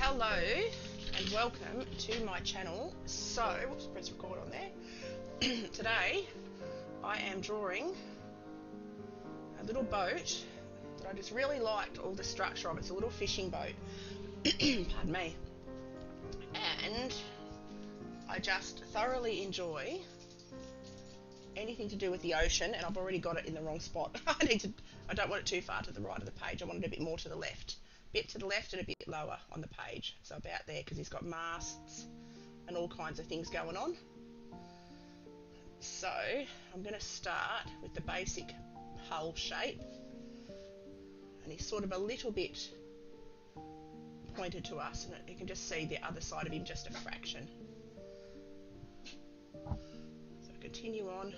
Hello and welcome to my channel. So, whoops, press record on there. Today I am drawing a little boat that I just really liked all the structure of. It's a little fishing boat. Pardon me. And I just thoroughly enjoy anything to do with the ocean, and I've already got it in the wrong spot. I don't want it too far to the right of the page. I want it a bit more to the left. Bit to the left and a bit lower on the page, so about there, because he's got masts and all kinds of things going on. So I'm going to start with the basic hull shape, and he's sort of a little bit pointed to us, and you can just see the other side of him just a fraction. So continue on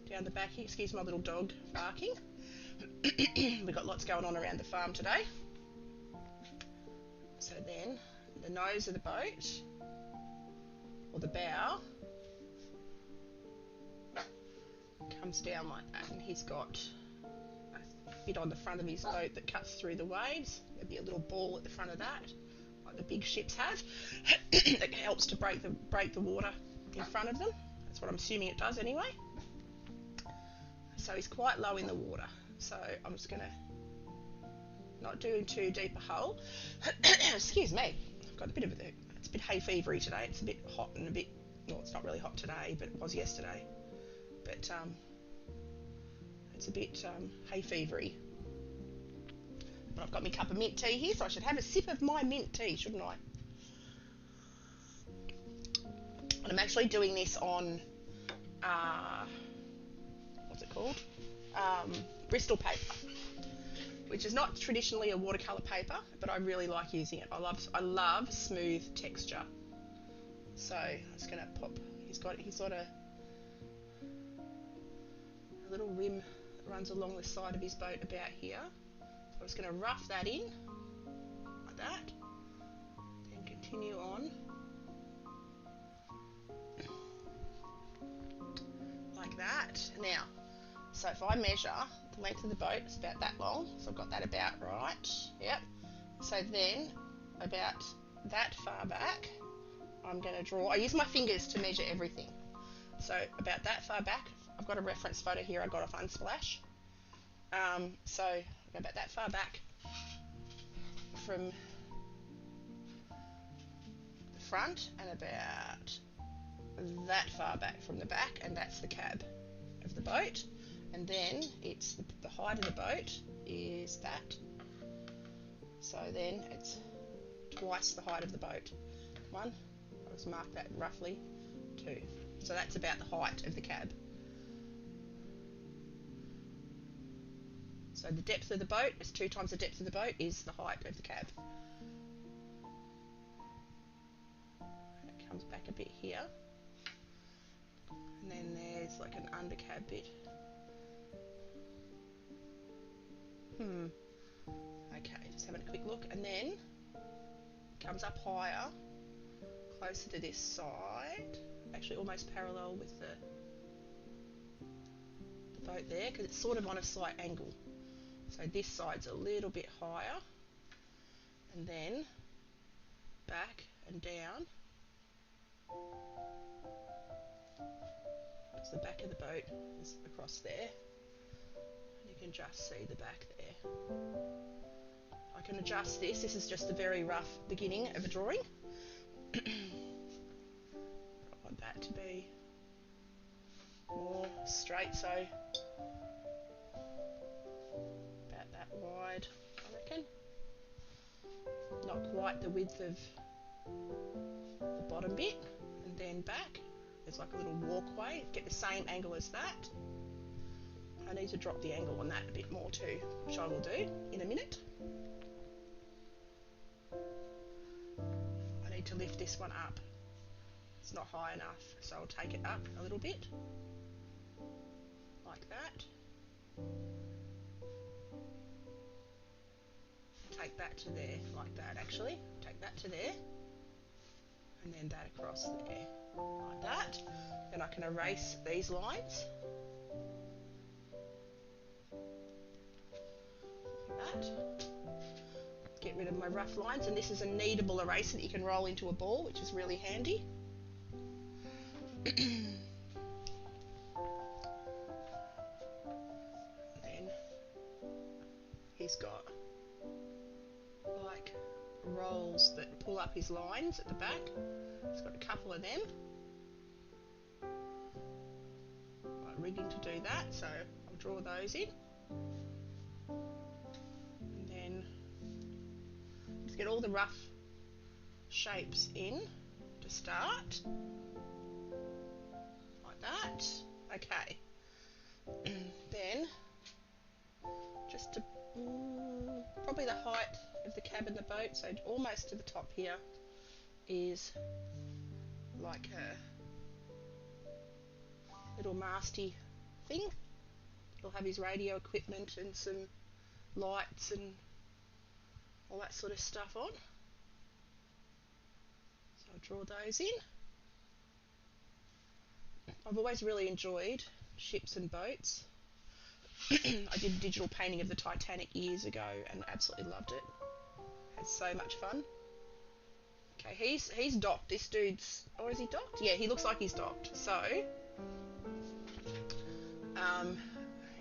down the back here. Excuse my little dog barking. We've got lots going on around the farm today. So then the nose of the boat, or the bow, comes down like that, and he's got a bit on the front of his boat that cuts through the waves. There'll be a little ball at the front of that, like the big ships have, that helps to break the water in front of them. That's what I'm assuming it does anyway. So he's quite low in the water, so I'm just going to not do too deep a hull. Excuse me, I've got a bit of it's a bit hay fevery today. It's a bit hot and a bit, well, it's not really hot today, but it was yesterday. But it's a bit hay fevery. But I've got my cup of mint tea here, so I should have a sip of my mint tea, shouldn't I? And I'm actually doing this on what's it called? Bristol paper, which is not traditionally a watercolour paper, but I really like using it. I love smooth texture. So I'm just going to pop. He's got a little rim that runs along the side of his boat about here. So I'm just going to rough that in like that. Then continue on like that. Now, so if I measure the length of the boat, it's about that long, so I've got that about right. Yep. So then, about that far back, I'm going to draw. I use my fingers to measure everything. So about that far back, I've got a reference photo here I got off Unsplash. So about that far back from the front, and about that far back from the back, and that's the cab of the boat. And then it's the height of the boat is that. So then it's twice the height of the boat. One, I'll just mark that roughly. Two. So that's about the height of the cab. So the depth of the boat is 2 times the depth of the boat is the height of the cab. And it comes back a bit here. And then there's like an undercab bit. Okay, just having a quick look, and then comes up higher, closer to this side, actually almost parallel with the boat there, because it's sort of on a slight angle. So this side's a little bit higher, and then back and down. So the back of the boat is across there. You can just see the back there. I can adjust this. This is just a very rough beginning of a drawing. I want that to be more straight, so about that wide, I reckon. Not quite the width of the bottom bit, and then back. There's like a little walkway. Get the same angle as that. I need to drop the angle on that a bit more too, which I will do in a minute. I need to lift this one up. It's not high enough, so I'll take it up a little bit, like that. Take that to there, like that actually. Take that to there, and then that across there, like that. Then I can erase these lines. That. get rid of my rough lines, and this is a kneadable eraser that you can roll into a ball, which is really handy. Then he's got like rolls that pull up his lines at the back. He's got a couple of them. Like rigging to do that, so I'll draw those in. And then just get all the rough shapes in to start. Like that. Okay. Then just to probably the height of the cab and the boat, so almost to the top here, is like a little masty thing. It'll have his radio equipment and some lights and all that sort of stuff on. So I'll draw those in. I've always really enjoyed ships and boats. I did a digital painting of the Titanic years ago and absolutely loved it. Had so much fun. Okay, he's docked. This dude's, or is he docked? Yeah, he looks like he's docked. So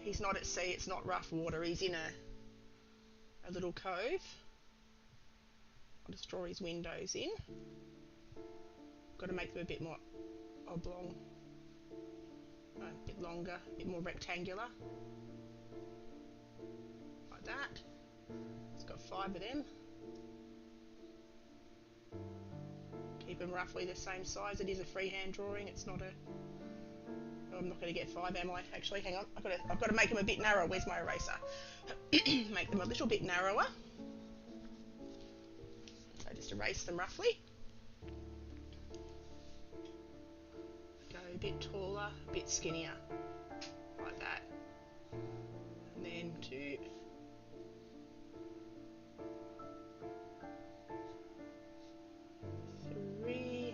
he's not at sea. It's not rough water. He's in a little cove. I'll just draw his windows in. Got to make them a bit more oblong, a bit longer, a bit more rectangular. Like that. It's got 5 of them. Keep them roughly the same size. It is a freehand drawing. It's not a. Oh, I'm not going to get 5, am I? Actually, hang on. I've got to make them a bit narrower. Where's my eraser? Make them a little bit narrower. So just erase them roughly. Go a bit taller, a bit skinnier, like that. And then 2. 3.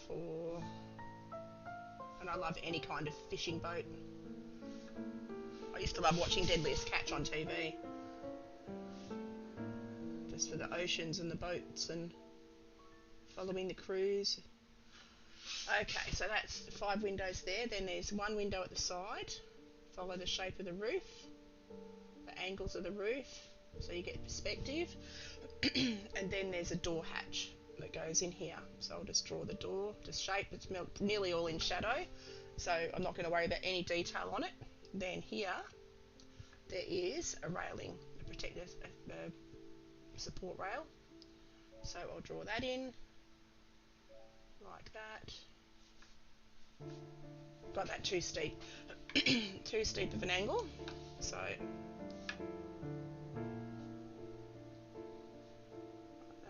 4. And I love any kind of fishing boat. I used to love watching Deadliest Catch on TV. Just for the oceans and the boats and following the crews. Okay, so that's 5 windows there. Then there's 1 window at the side. Follow the shape of the roof, the angles of the roof, so you get perspective. And then there's a door hatch that goes in here. So I'll just draw the door, just shape. It's nearly all in shadow, so I'm not going to worry about any detail on it. Then here there is a railing, a protective support rail. So I'll draw that in like that. Got that too steep, too steep of an angle. So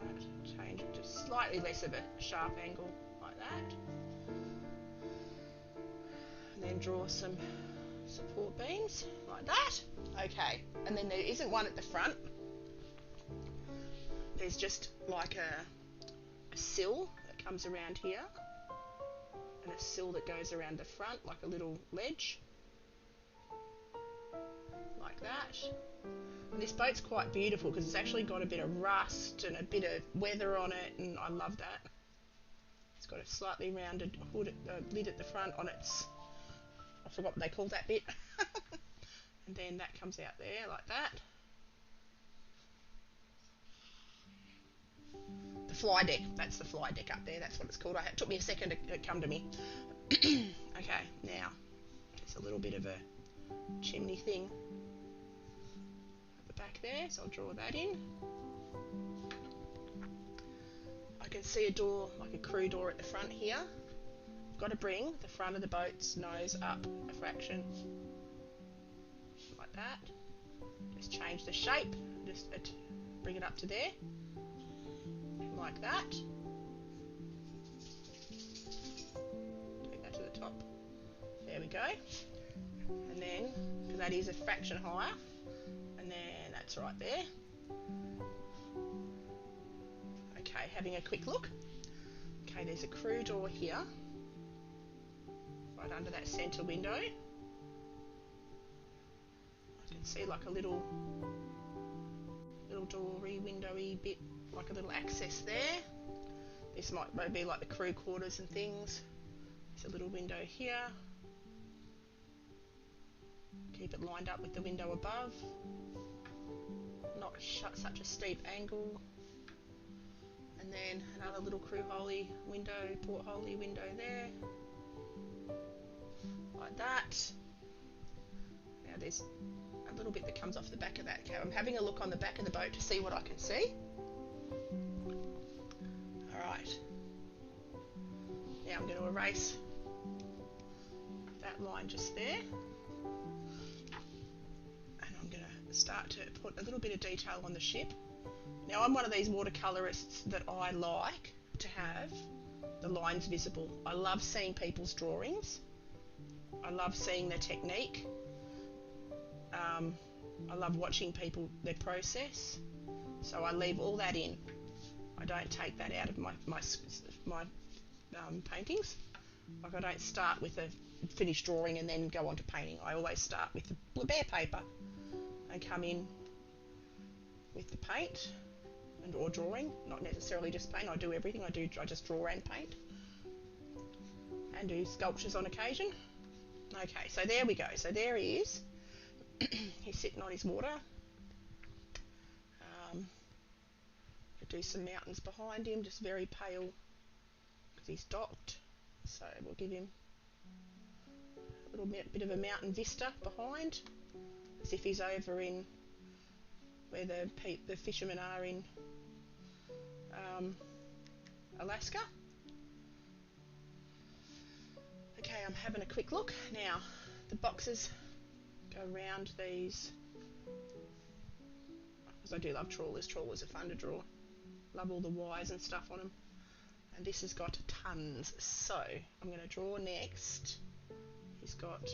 like that. Change it to slightly less of a sharp angle like that. And then draw some support beams like that. Okay, and then there isn't one at the front. There's just like a sill that comes around here, and a sill that goes around the front, like a little ledge, like that. And this boat's quite beautiful because it's actually got a bit of rust and a bit of weather on it, and I love that. It's got a slightly rounded hood, lid at the front on its, I forgot what they call that bit. And then that comes out there like that. The fly deck, that's the fly deck up there, that's what it's called. It took me a second to come to me. Okay, now it's a little bit of a chimney thing at the back there, so I'll draw that in. I can see a door, like a crew door at the front here. I've got to bring the front of the boat's nose up a fraction, like that. Just change the shape, just bring it up to there, like that. Take that to the top. There we go. And then, because that is a fraction higher, and then that's right there. Okay, having a quick look. Okay, there's a crew door here, right under that centre window. see like a little doory, windowy bit, like a little access there. This might be like the crew quarters and things. There's a little window here. Keep it lined up with the window above. Not such a steep angle. And then another little crew holey window, portholey window there. Like that. Now there's a little bit that comes off the back of that cab. I'm having a look on the back of the boat to see what I can see. Alright. Now I'm going to erase that line just there. And I'm going to start to put a little bit of detail on the ship. Now I'm one of these watercolourists that I like to have the lines visible. I love seeing people's drawings. I love seeing their technique. I love watching people, their process. So I leave all that in. I don't take that out of my paintings. Like I don't start with a finished drawing and then go on to painting. I always start with the bare paper and come in with the paint or drawing. Not necessarily just paint. I do everything. I just draw and paint and do sculptures on occasion. Okay, so there we go. So there he is. He's sitting on his water. Could do some mountains behind him, just very pale because he's docked. So we'll give him a little bit of a mountain vista behind, as if he's over in where the fishermen are in Alaska. Okay, I'm having a quick look. Now, the boxes go around these, because I do love trawlers. Trawlers are fun to draw. Love all the wires and stuff on them. And this has got tons. So, I'm going to draw next. He's got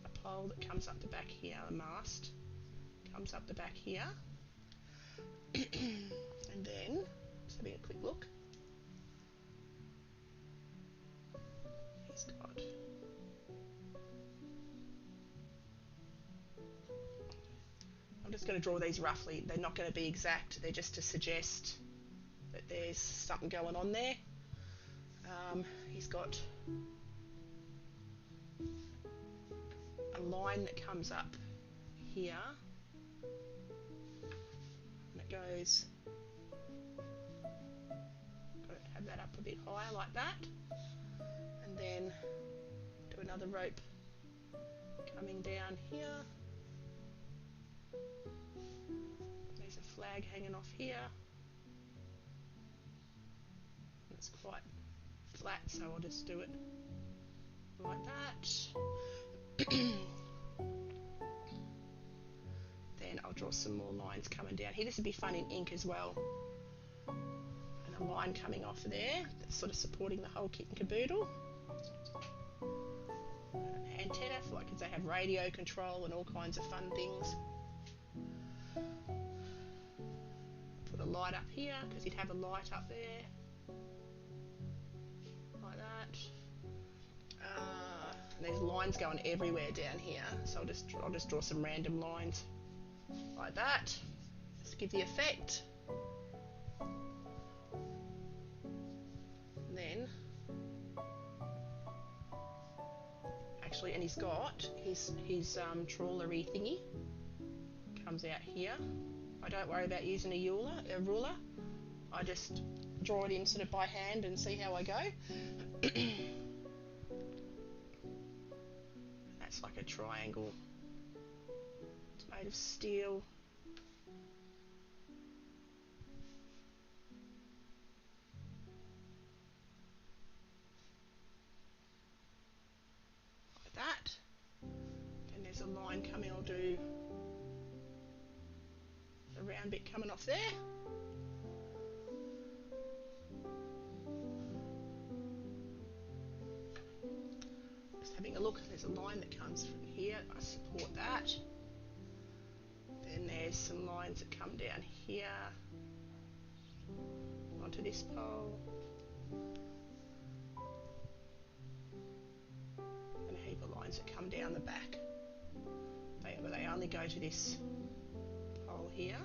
a pole that comes up the back here, a mast comes up the back here. And then, just having a quick look. He's got I'm just going to draw these roughly. They're not going to be exact. They're just to suggest that there's something going on there. He's got a line that comes up here. And it goes... Got to have that up a bit higher like that. And then do another rope coming down here. There's a flag hanging off here. It's quite flat, so I'll just do it like that. Then I'll draw some more lines coming down here. This would be fun in ink as well. And a line coming off there that's sort of supporting the whole kit and caboodle. An antenna for like, because they have radio control and all kinds of fun things. Put a light up here because you'd have a light up there. Like that. And there's lines going everywhere down here, so I'll just draw some random lines like that, just to give the effect. And then actually, and he's got his trawlery thingy comes out here. I don't worry about using a ruler. I just draw it in sort of by hand and see how I go. That's like a triangle. It's made of steel. Like that. Then there's a line coming, I'll do a round bit coming off there. Having a look, there's a line that comes from here, I support that. Then there's some lines that come down here onto this pole. And a heap of lines that come down the back. They only go to this pole here,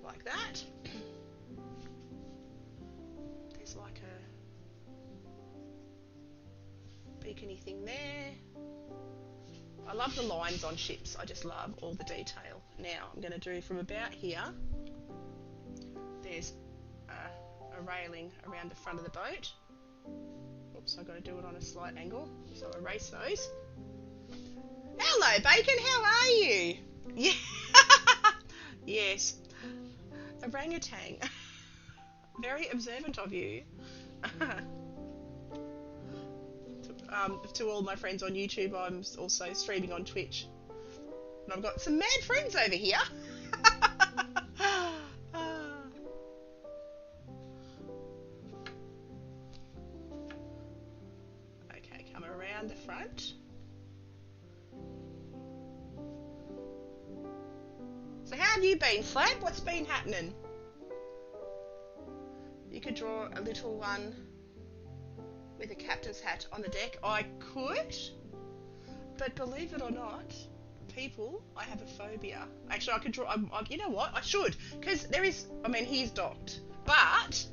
like that. There's like a beacony thing there. I love the lines on ships. I just love all the detail. Now I'm going to do from about here. There's a railing around the front of the boat. Oops, I've got to do it on a slight angle. So erase those. Hello, Bacon. How are you? Yeah. Yes. Orangutan. Very observant of you. To all my friends on YouTube, I'm also streaming on Twitch. And I've got some mad friends over here. Okay, come around the front. So how have you been, Flap? What's been happening? You could draw a little one with a captain's hat on the deck. I could, but believe it or not, people, I have a phobia. Actually, I could draw, you know what, I should, because there is, I mean, he's docked, but,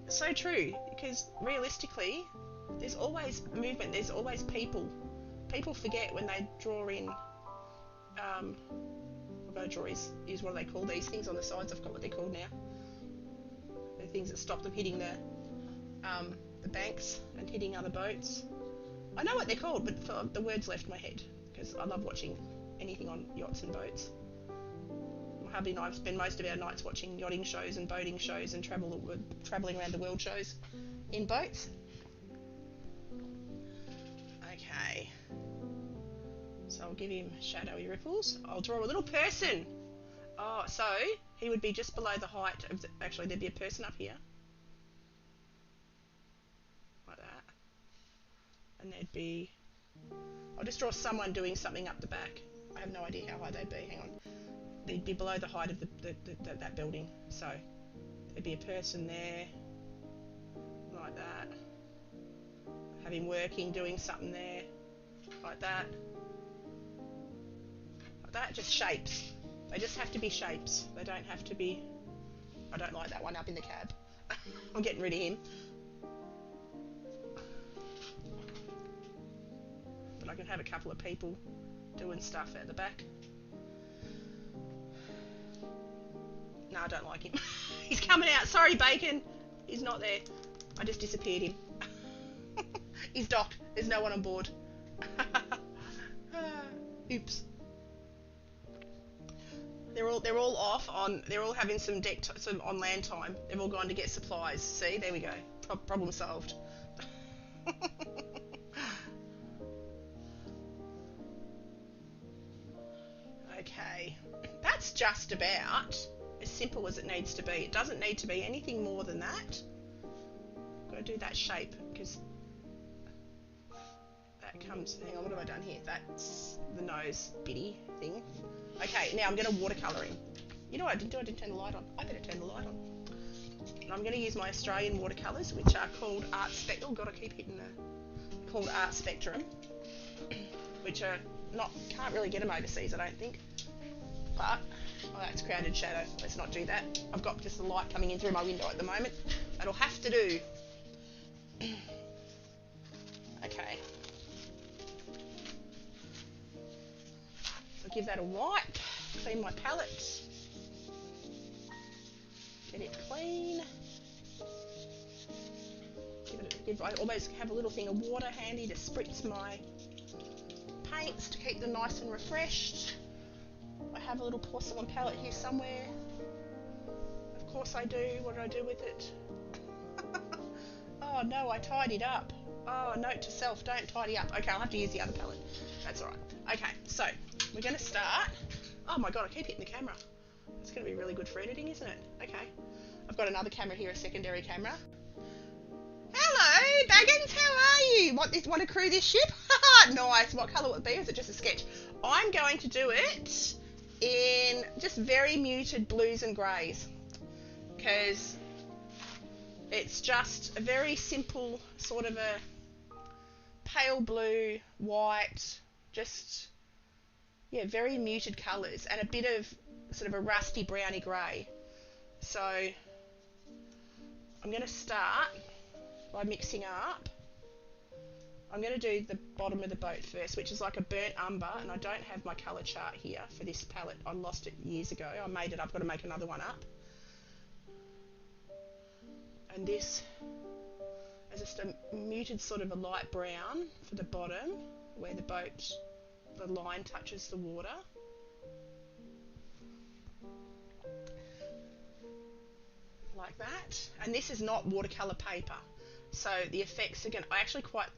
so true, because realistically, there's always movement, there's always people. People forget when they draw in, I've got to draw is what do they call these things on the sides? I've got what they're called now. The things that stop them hitting the banks and hitting other boats. I know what they're called, but the words left my head because I love watching anything on yachts and boats. My hubby and I spend most of our nights watching yachting shows and boating shows and travelling around the world shows in boats. Okay, so I'll give him shadowy ripples. I'll draw a little person. Oh, so he would be just below the height of actually there'd be a person up here. And there'd be, I'll just draw someone doing something up the back. I have no idea how high they'd be, hang on. They'd be below the height of that building. So there'd be a person there, like that. Have him working, doing something there, like that. Like that, just shapes. They just have to be shapes. They don't have to be, I don't like that one up in the cab. I'm getting rid of him. I can have a couple of people doing stuff at the back. No, I don't like him. He's coming out. Sorry, Bacon. He's not there. I just disappeared him. He's docked. There's no one on board. Oops. They're all off on. They're all having some on land time. They've all gone to get supplies. See, there we go. Problem solved. Okay, that's just about as simple as it needs to be. It doesn't need to be anything more than that. I've got to do that shape because that comes, hang on, what have I done here? That's the nose bitty thing. Okay, now I'm going to watercolour him. You know what I didn't do? I didn't turn the light on. I better turn the light on. And I'm going to use my Australian watercolours, which are called Art Spectrum. Oh God, I keep hitting the, called Art Spectrum, which are not, can't really get them overseas, I don't think. But, oh, that's crowded shadow. Let's not do that. I've got just the light coming in through my window at the moment. That'll have to do. Okay. I'll give that a wipe. Clean my palette. Get it clean. I always have a little thing of water handy to spritz my paints to keep them nice and refreshed. I have a little porcelain palette here somewhere. Of course I do. What did I do with it? Oh no, I tidied up. Oh, note to self, don't tidy up. Okay, I'll have to use the other palette. That's alright. Okay, so we're going to start. Oh my god, I keep hitting the camera. It's going to be really good for editing, isn't it? Okay. I've got another camera here, a secondary camera. Hello, Baggins, how are you? Want to crew this ship? Nice. What colour would it be? Or is it just a sketch? I'm going to do it in just very muted blues and greys because it's just a very simple sort of a pale blue, white, just yeah, very muted colours and a bit of sort of a rusty browny grey. So I'm going to start by mixing up. I'm going to do the bottom of the boat first, which is like a burnt umber, and I don't have my colour chart here for this palette. I lost it years ago. I made it up, got to make another one up. And this is just a muted sort of a light brown for the bottom, where the boat, the line touches the water. Like that. And this is not watercolour paper. So the effects, again, I actually quite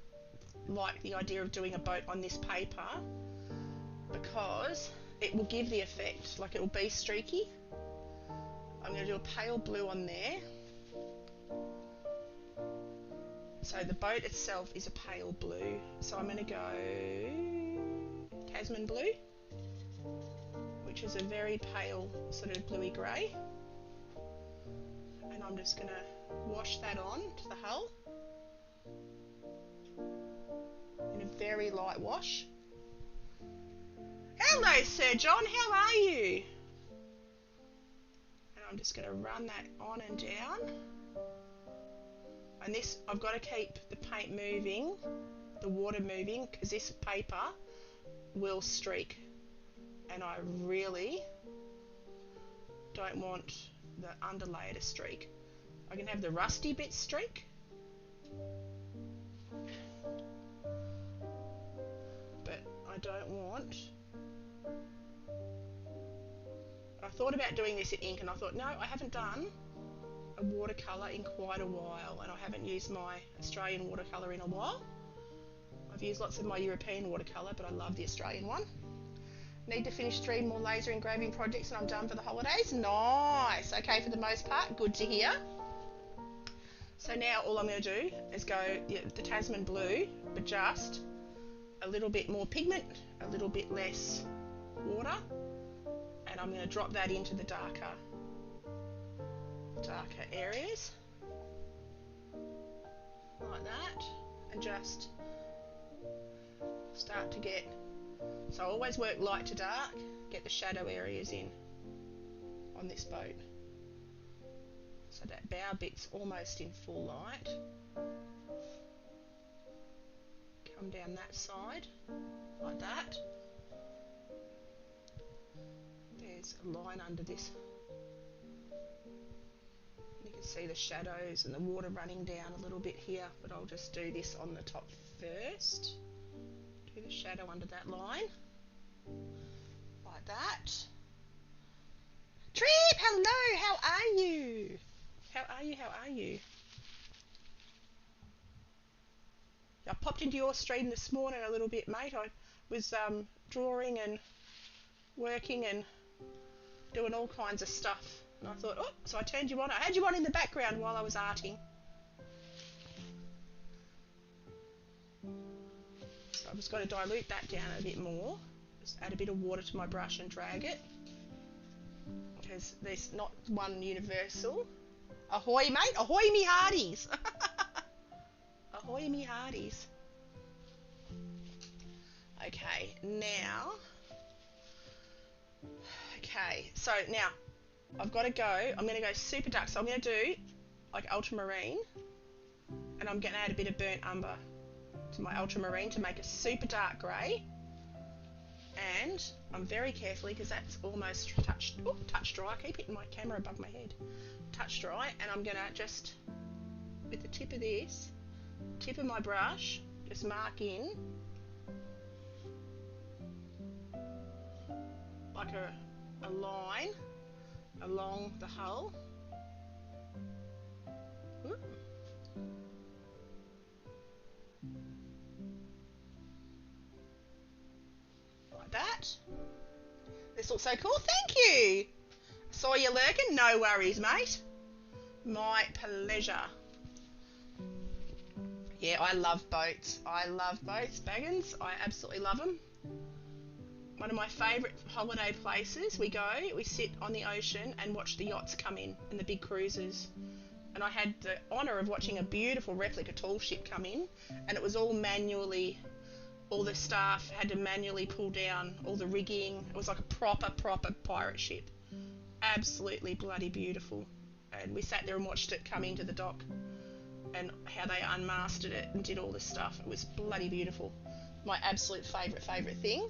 like the idea of doing a boat on this paper because it will give the effect, like it will be streaky. I'm going to do a pale blue on there. So the boat itself is a pale blue. So I'm going to go Tasman blue, which is a very pale sort of bluey grey. And I'm just going to wash that on to the hull in a very light wash. Hello Sir John, how are you? And I'm just going to run that on and down. And this, I've got to keep the paint moving, the water moving, because this paper will streak. And I really don't want the underlayer to streak. I can have the rusty bits streak, but I don't want. I thought about doing this in ink and I thought, no, I haven't done a watercolour in quite a while, and I haven't used my Australian watercolour in a while. I've used lots of my European watercolour, but I love the Australian one. Need to finish 3 more laser engraving projects and I'm done for the holidays. Nice. Okay, for the most part, good to hear. So now all I'm going to do is go the Tasman blue, but just a little bit more pigment, a little bit less water, and I'm going to drop that into the darker areas like that, and just start to get, so I always work light to dark, get the shadow areas in on this boat. So that bow bit's almost in full light. Come down that side like that. There's a line under this. You can see the shadows and the water running down a little bit here, but I'll just do this on the top first. Do the shadow under that line, like that. Trip, hello, how are you? How are you, how are you? I popped into your stream this morning a little bit, mate. I was drawing and working and doing all kinds of stuff. And I thought, oh, so I turned you on. I had you on in the background while I was arting. So I've just got to dilute that down a bit more. Just add a bit of water to my brush and drag it. Because there's not one universal. Ahoy, mate. Ahoy, me hearties. Ahoy, me hearties. Okay, now. Okay, so now I've got to go. I'm going to go super dark. So I'm going to do like ultramarine, and I'm going to add a bit of burnt umber to my ultramarine to make a super dark grey. And I'm very carefully, because that's almost touch dry. I keep hitting my camera above my head. Touch dry, and I'm going to just, with the tip of this, tip of my brush, just mark in like a line along the hull. Ooh. Like that. This looks so cool. Thank you. Saw you lurking. No worries, mate. My pleasure. Yeah, I love boats. I love boats, Baggins. I absolutely love them. One of my favourite holiday places, we sit on the ocean and watch the yachts come in and the big cruises. And I had the honour of watching a beautiful replica tall ship come in, and it was all manually all the staff had to manually pull down all the rigging. It was like a proper pirate ship. Absolutely bloody beautiful. And we sat there and watched it come into the dock and how they unmasted it and did all this stuff. It was bloody beautiful. My absolute favourite thing.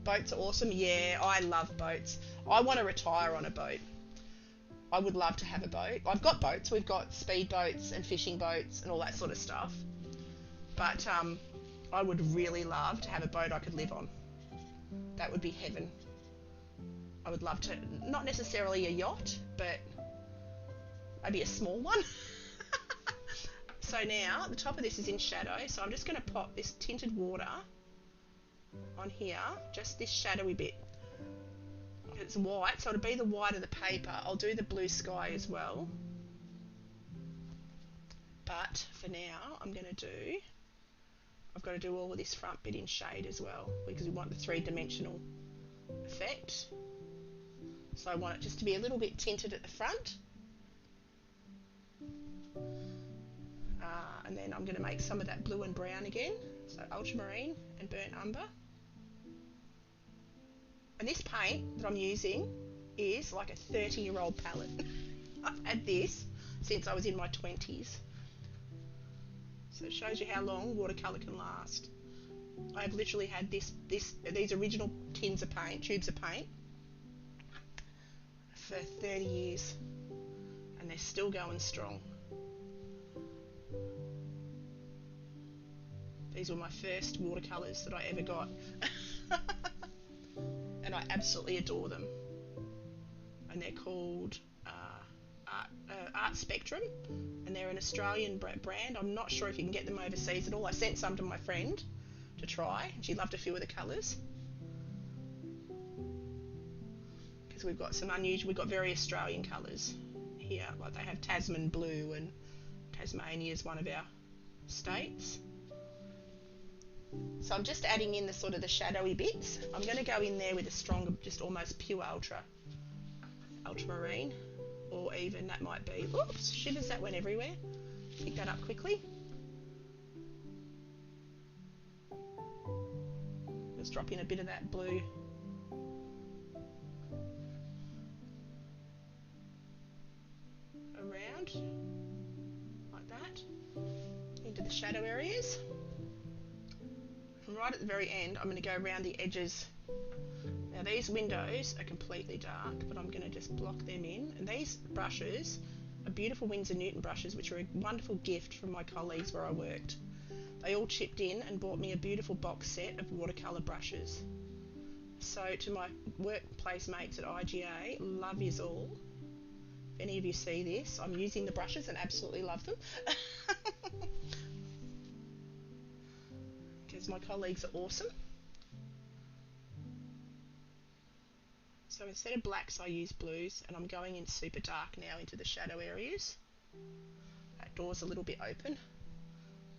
Boats are awesome. Yeah, I love boats. I want to retire on a boat. I would love to have a boat. I've got boats. We've got speed boats and fishing boats and all that sort of stuff. But I would really love to have a boat I could live on. That would be heaven. I would love to, not necessarily a yacht, but maybe a small one. So now the top of this is in shadow, so I'm just going to pop this tinted water on here, just this shadowy bit. It's white, so it'll be the white of the paper. I'll do the blue sky as well. But for now, I've got to do all of this front bit in shade as well, because we want the three-dimensional effect. So I want it just to be a little bit tinted at the front. And then I'm going to make some of that blue and brown again, so ultramarine and burnt umber. And this paint that I'm using is like a 30-year-old palette. I've had this since I was in my 20s. So it shows you how long watercolour can last. I've literally had these original tubes of paint for 30 years, and they're still going strong. These were my first watercolours that I ever got. And I absolutely adore them. And they're called Art Spectrum, and they're an Australian brand. I'm not sure if you can get them overseas at all. I sent some to my friend to try, and she loved a few of the colours. Because we've got very Australian colours here. Like they have Tasman blue, and Tasmania is one of our states. So I'm just adding in the sort of the shadowy bits. I'm going to go in there with a stronger, just almost pure ultramarine, or even that might be, oops, shivers, that went everywhere. Pick that up quickly. Let's drop in a bit of that blue. Around, like that, into the shadow areas. And right at the very end, I'm going to go around the edges. Now these windows are completely dark, but I'm going to just block them in. And these brushes are beautiful Winsor Newton brushes, which are a wonderful gift from my colleagues where I worked. They all chipped in and bought me a beautiful box set of watercolour brushes. So to my workplace mates at IGA, love yous all. If any of you see this, I'm using the brushes and absolutely love them. Because my colleagues are awesome. So instead of blacks I use blues, and I'm going in super dark now into the shadow areas. That door's a little bit open.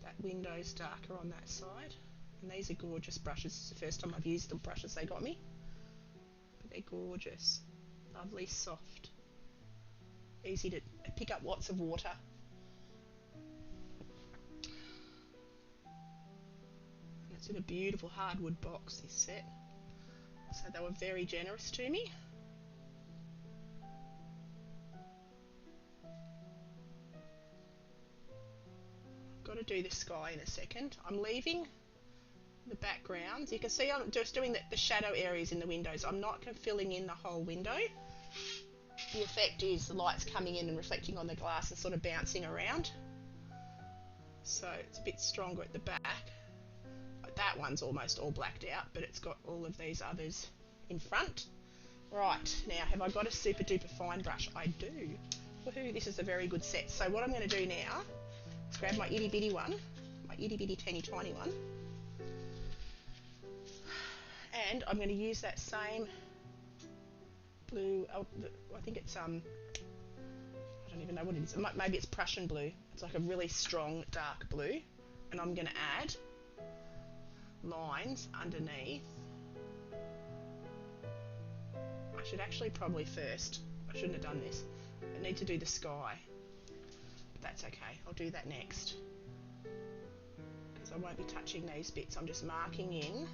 That window's darker on that side. And these are gorgeous brushes. It's the first time I've used the brushes they got me. But they're gorgeous. Lovely, soft. Easy to pick up lots of water. And it's in a beautiful hardwood box, this set. So they were very generous to me. Got to do the sky in a second. I'm leaving the backgrounds. You can see I'm just doing the shadow areas in the windows. I'm not filling in the whole window. The effect is the light's coming in and reflecting on the glass and sort of bouncing around. So it's a bit stronger at the back. That one's almost all blacked out, but it's got all of these others in front. Right, now have I got a super duper fine brush? I do. Woohoo, this is a very good set. So what I'm going to do now is grab my itty bitty one, my itty bitty teeny tiny one, and I'm going to use that same blue, I think it's, I don't even know what it is, maybe it's Prussian blue. It's like a really strong dark blue, and I'm going to add lines underneath. I should actually probably first, I shouldn't have done this, I need to do the sky, but that's okay, I'll do that next, because So I won't be touching these bits. I'm just marking in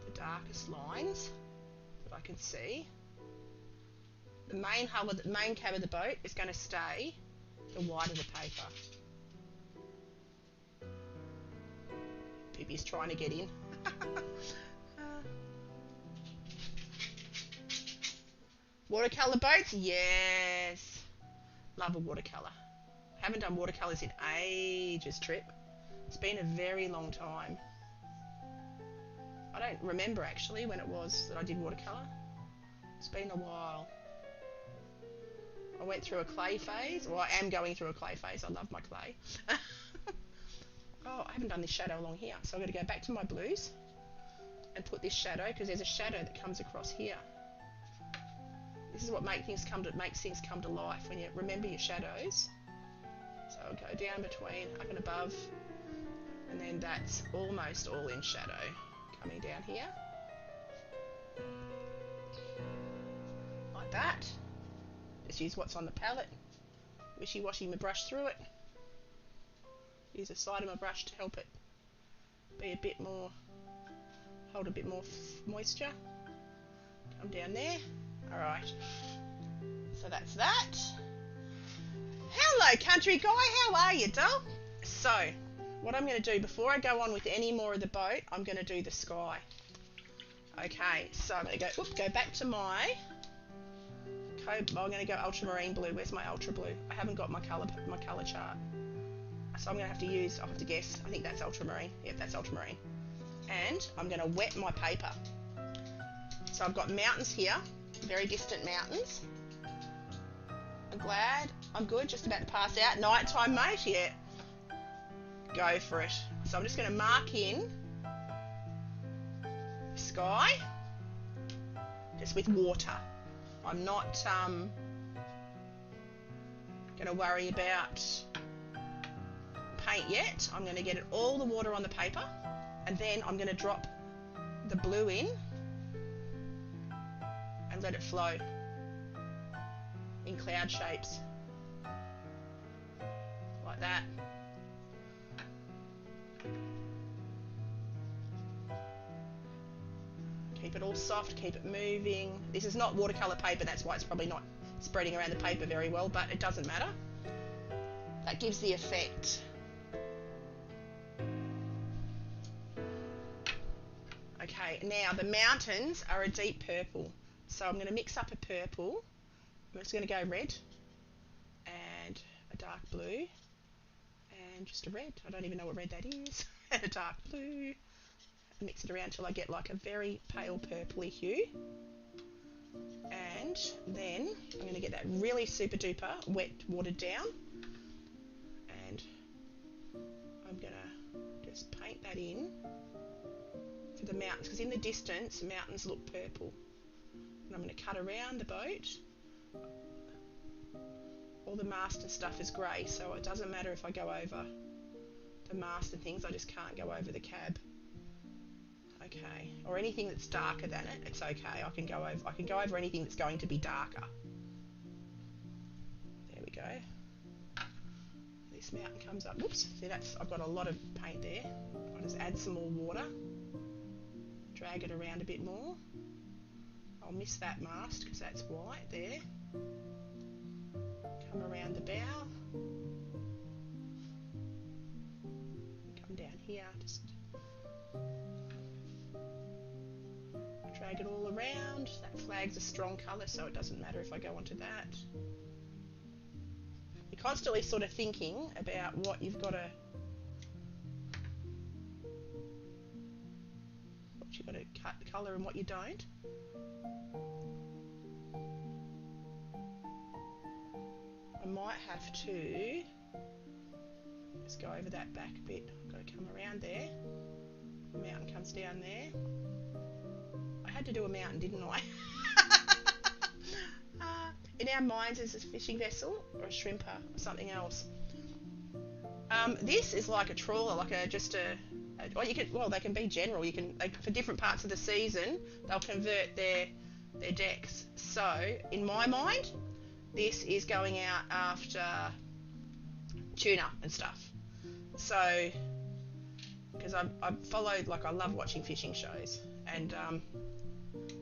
the darkest lines that I can see. The main hull, the main cab of the boat is going to stay the white of the paper. Pippi's trying to get in. Watercolour boats? Yes. Love a watercolour. Haven't done watercolours in ages, Trip. It's been a very long time. I don't remember actually when it was that I did watercolour. It's been a while. I went through a clay phase. Well, I am going through a clay phase. I love my clay. Oh, I haven't done this shadow along here. So I'm going to go back to my blues and put this shadow, because there's a shadow that comes across here. This is what makes things come to life, when you remember your shadows. So I'll go down between, up and above, and then that's almost all in shadow coming down here. Like that. Just use what's on the palette. Wishy-washy my brush through it. Use the side of my brush to help it be a bit more, hold a bit more moisture. Come down there. Alright. So that's that. Hello, country guy. How are you, doll? So, what I'm going to do before I go on with any more of the boat, I'm going to do the sky. Okay, so I'm going to go back to my I'm going to go ultramarine blue. Where's my ultra blue? I haven't got my colour chart. So I'm going to have to use, I'll have to guess. I think that's ultramarine. Yep, that's ultramarine. And I'm going to wet my paper. So I've got mountains here, very distant mountains. I'm glad. I'm good, just about to pass out. Nighttime, mate? Yeah. Go for it. So I'm just going to mark in sky, just with water. I'm not going to worry about paint yet. I'm going to get all the water on the paper, and then I'm going to drop the blue in and let it flow in cloud shapes like that. Keep it all soft, keep it moving. This is not watercolour paper, that's why it's probably not spreading around the paper very well, but it doesn't matter. That gives the effect. Okay, now the mountains are a deep purple. So I'm going to mix up a purple. I'm just going to go red and a dark blue and just a red. I don't even know what red that is. And a dark blue. Mix it around until I get like a very pale purpley hue, and then I'm going to get that really super duper wet, watered down, and I'm going to just paint that in for the mountains, because in the distance the mountains look purple. And I'm going to cut around the boat. All the mast and stuff is grey, so it doesn't matter if I go over the mast and things, I just can't go over the cab. Okay, or anything that's darker than it, it's okay. I can go over anything that's going to be darker. There we go. This mountain comes up. Whoops, see that's, I've got a lot of paint there. I'll just add some more water. Drag it around a bit more. I'll miss that mast because that's white there. Come around the bow. Come down here, just drag it all around. That flag's a strong colour, so it doesn't matter if I go onto that. You're constantly sort of thinking about what you've got to cut the colour and what you don't. I might have to just go over that back bit. I've got to come around there. The mountain comes down there. I had to do a mountain, didn't I? In our minds, is this a fishing vessel or a shrimper or something else? This is like a trawler, like or you can, well, they can be general. You can, for different parts of the season, they'll convert their decks. So, in my mind, this is going out after tuna and stuff. So, because I followed, like, I love watching fishing shows, and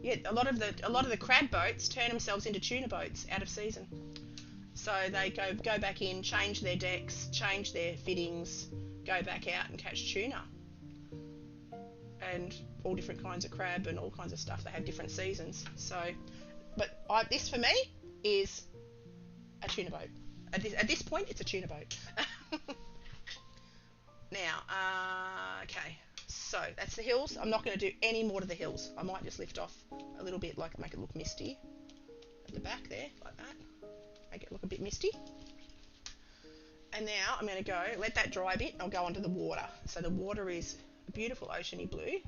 yeah, a lot of the crab boats turn themselves into tuna boats out of season. So they go back in, change their decks, change their fittings, go back out and catch tuna, and all different kinds of crab and all kinds of stuff. They have different seasons. So, but this for me is a tuna boat. At this point, it's a tuna boat. Now, okay, so that's the hills. I'm not going to do any more to the hills. I might just lift off a little bit, like make it look misty at the back there, like that. Make it look a bit misty. And now I'm going to go, let that dry a bit, I'll go onto the water. So the water is a beautiful oceany blue.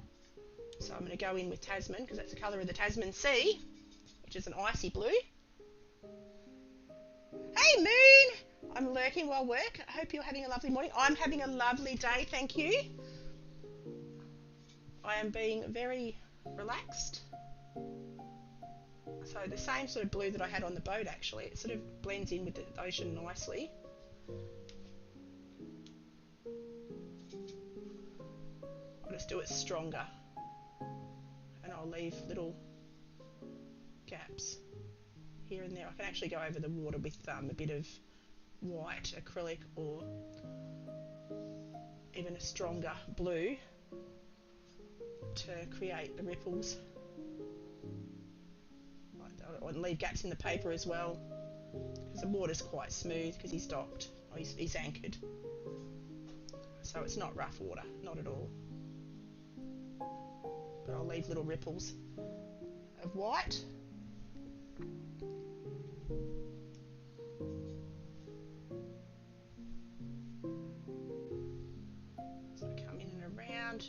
So I'm going to go in with Tasman, because that's the colour of the Tasman Sea, which is an icy blue. Hey Moon! I'm lurking while work. I hope you're having a lovely morning. I'm having a lovely day, thank you. I am being very relaxed. So the same sort of blue that I had on the boat, actually. It sort of blends in with the ocean nicely. I'll just do it stronger. And I'll leave little gaps here and there. I can actually go over the water with a bit of white acrylic or even a stronger blue to create the ripples. And leave gaps in the paper as well, because the water's quite smooth because he's docked, or he's anchored. So it's not rough water, not at all. But I'll leave little ripples of white. So come in and around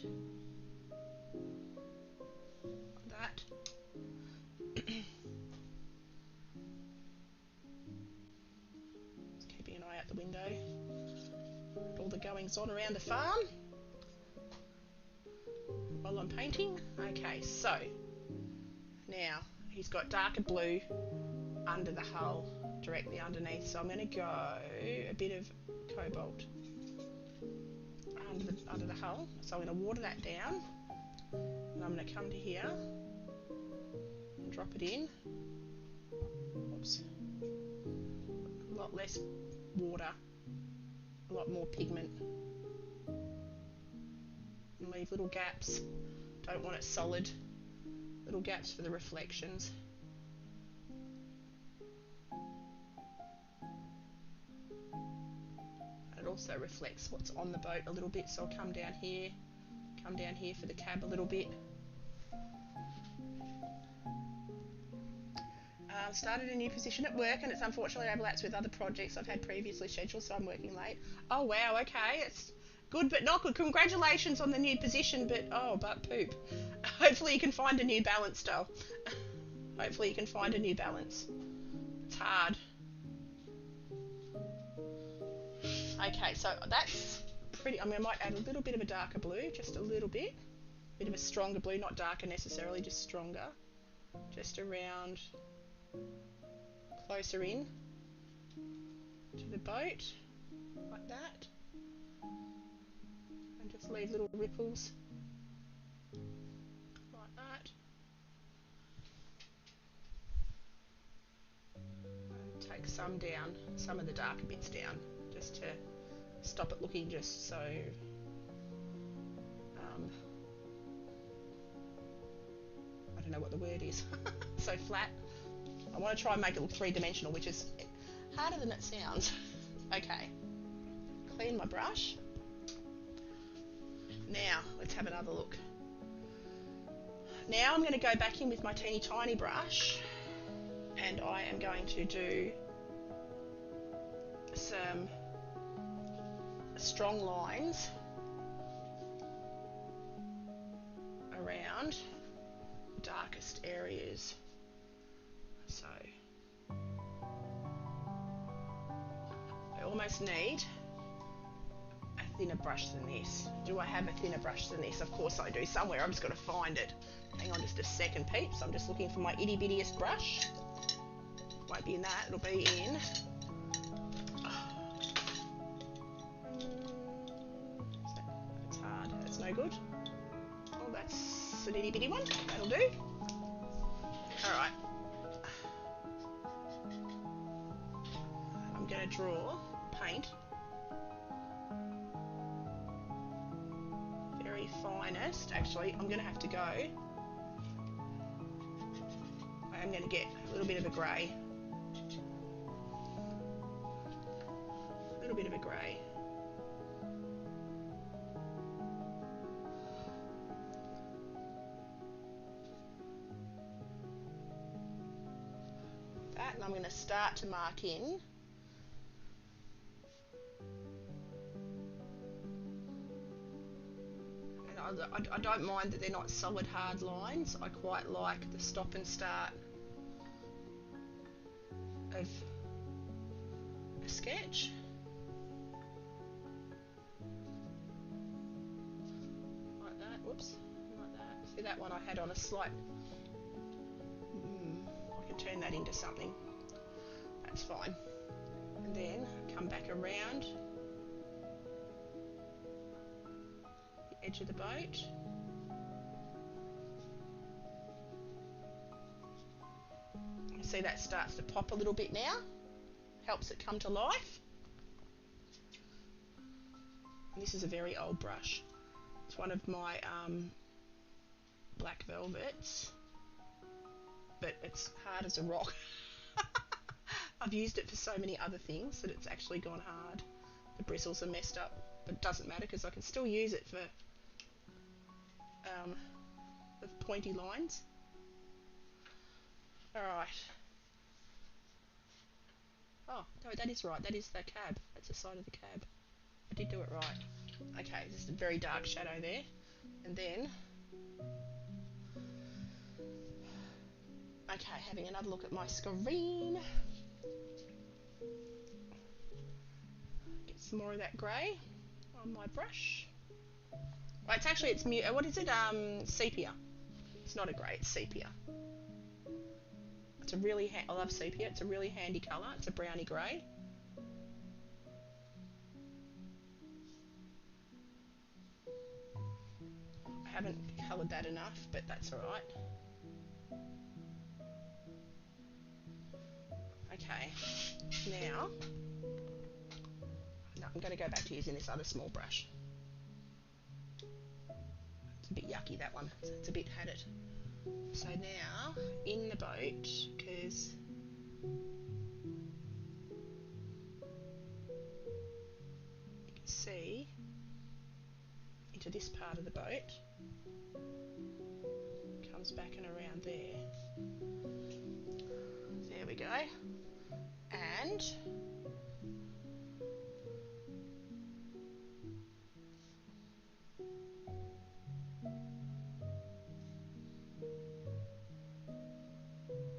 like that. Just keeping an eye out the window. All the goings on around the farm while I'm painting. Okay, so now he's got darker blue under the hull, directly underneath. So I'm going to go a bit of cobalt under the hull. So I'm going to water that down, and I'm going to come to here and drop it in. Oops. A lot less water, a lot more pigment, and leave little gaps. Don't want it solid. Little gaps for the reflections. It also reflects what's on the boat a little bit, so I'll come down here for the cab a little bit. Started a new position at work, and it's unfortunately overlaps with other projects I've had previously scheduled, so I'm working late. Oh wow, okay, it's good but not good. Congratulations on the new position, but poop. Hopefully you can find a new balance, doll. Hopefully you can find a new balance. It's hard. Okay, so that's pretty. I might add a little bit of a darker blue, just a little bit. Bit of a stronger blue, not darker necessarily, just stronger. Just around, closer in to the boat, like that. And just leave little ripples, like that. And take some down, some of the darker bits down, just to stop it looking just so I don't know what the word is, so flat. I want to try and make it look three-dimensional, which is harder than it sounds. Okay, clean my brush. Now let's have another look. Now I'm going to go back in with my teeny tiny brush, and I am going to do some strong lines around the darkest areas. So I almost need a thinner brush than this. Do I have a thinner brush than this? Of course I do, somewhere. I'm just going to find it. Hang on just a second, peeps. I'm just looking for my itty bittiest brush. Won't be in that, it'll be in no good. Oh, that's an itty bitty one. That'll do. Alright. I'm going to draw paint. Very finest. Actually, I'm going to have to go. I am going to get a little bit of a grey. A little bit of a grey. That, and I'm going to start to mark in. And I don't mind that they're not solid hard lines. I quite like the stop and start of a sketch. Like that, whoops, like that. See that one I had on a slight, I can turn that into something, that's fine. And then come back around the edge of the boat. You see that starts to pop a little bit now, helps it come to life. And this is a very old brush. It's one of my black velvets, but it's hard as a rock. I've used it for so many other things that it's actually gone hard. The bristles are messed up, but it doesn't matter because I can still use it for the pointy lines. Alright. Oh, no, that is right. That is the cab. That's the side of the cab. I did do it right. Okay, just a very dark shadow there. And then, okay, having another look at my screen. Get some more of that grey on my brush. Well, it's actually, what is it? Sepia. It's not a grey, it's sepia. It's a really, I love sepia. It's a really handy colour. It's a browny grey. I haven't coloured that enough, but that's alright. Okay, now, no, I'm going to go back to using this other small brush. It's a bit yucky, that one. It's a bit had it. So now, in the boat, because you can see into this part of the boat, comes back and around there. There we go. And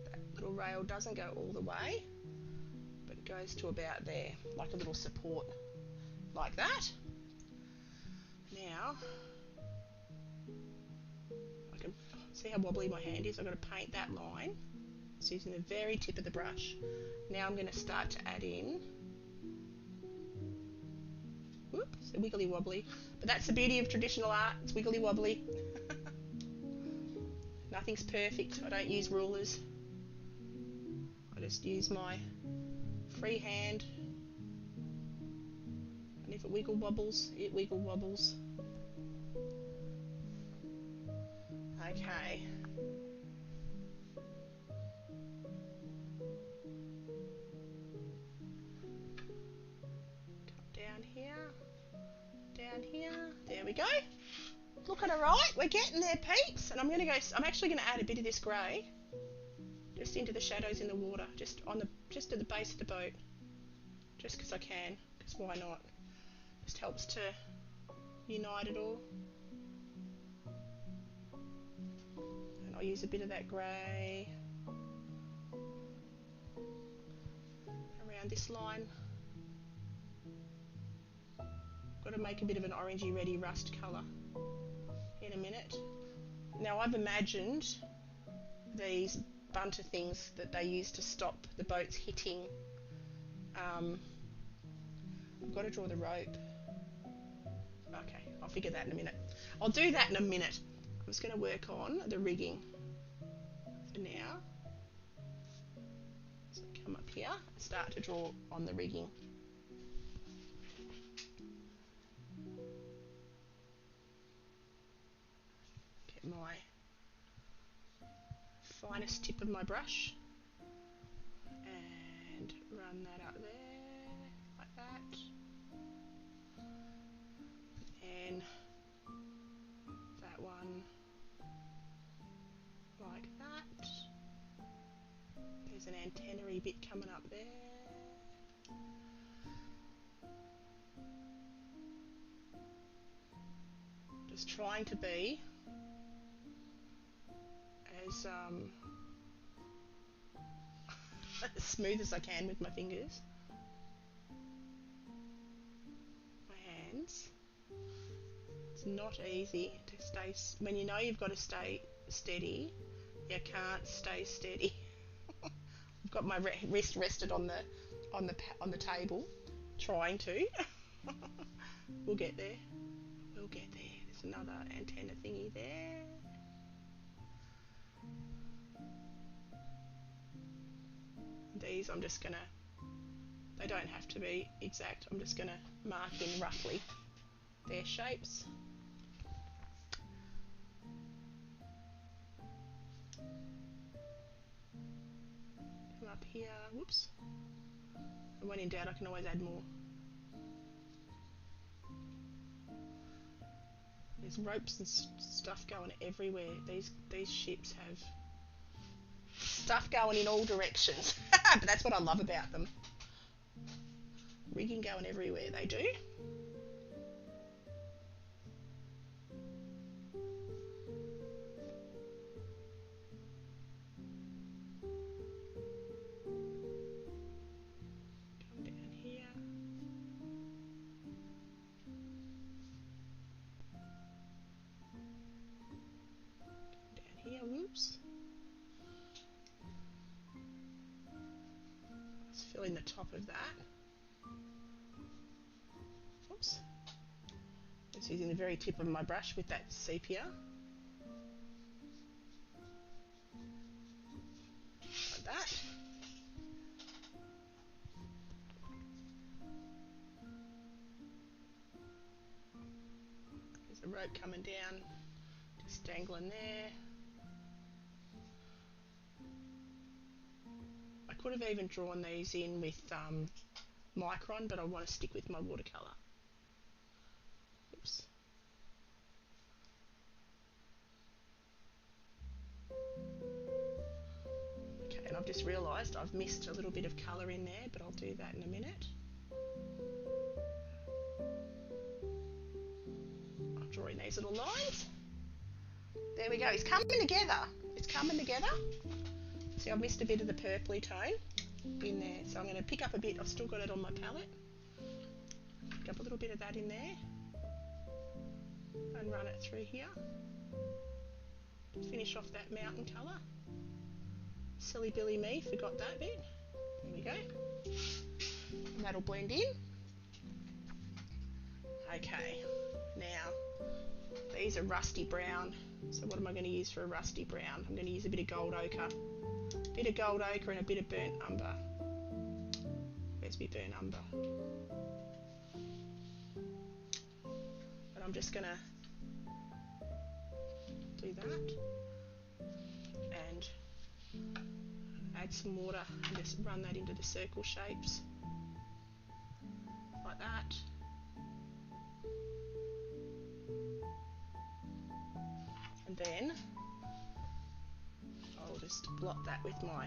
that little rail doesn't go all the way, but it goes to about there, like a little support, like that. Now, I can see how wobbly my hand is. I've got to paint that line. It's using the very tip of the brush. Now I'm going to start to add in. Whoops, wiggly wobbly. But that's the beauty of traditional art. It's wiggly wobbly. Nothing's perfect. I don't use rulers. I just use my free hand. And if it wiggle wobbles, it wiggle wobbles. Okay. Down here, there we go. Looking alright, we're getting there, peeps. And I'm actually gonna add a bit of this grey just into the shadows in the water, just at the base of the boat, just because I can, because why not? Just helps to unite it all. And I'll use a bit of that grey around this line. Got to make a bit of an orangey reddy rust colour in a minute. Now I've imagined these bunter things that they use to stop the boats hitting. I've got to draw the rope. Okay, I'll figure that in a minute. I'll do that in a minute. I'm just going to work on the rigging for now. So come up here and start to draw on the rigging. Get my finest tip of my brush and run that up there like that, and that one like that. There's an antenna-y bit coming up there. Just trying to be as as smooth as I can with my fingers. My hands. It's not easy to stay, when you know you've got to stay steady, you can't stay steady. I've got my wrist rested on the table, trying to. We'll get there. We'll get there. There's another antenna thingy there. These I'm just gonna, they don't have to be exact, I'm just gonna mark in roughly their shapes. Come up here, whoops, and when in doubt I can always add more. There's ropes and stuff going everywhere. These ships have stuff going in all directions. But that's what I love about them. Rigging going everywhere, they do. Come down here. Come down here, whoops. Fill in the top of that. Oops. Just using the very tip of my brush with that sepia. Like that. There's a rope coming down, just dangling there. I could have even drawn these in with micron, but I want to stick with my watercolour. Oops. Okay, and I've just realised I've missed a little bit of colour in there, but I'll do that in a minute. I'm drawing these little lines. There we go, it's coming together. It's coming together. See, I've missed a bit of the purpley tone in there, so I'm going to pick up a bit. I've still got it on my palette. Pick up a little bit of that in there and run it through here. Finish off that mountain colour. Silly Billy me, forgot that bit. There we go. And that'll blend in. Okay, now these are rusty brown. So what am I going to use for a rusty brown? I'm going to use a bit of gold ochre. A bit of gold ochre and a bit of burnt umber. Where's my burnt umber? But I'm just going to do that and add some water and just run that into the circle shapes like that. And then I'll just blot that with my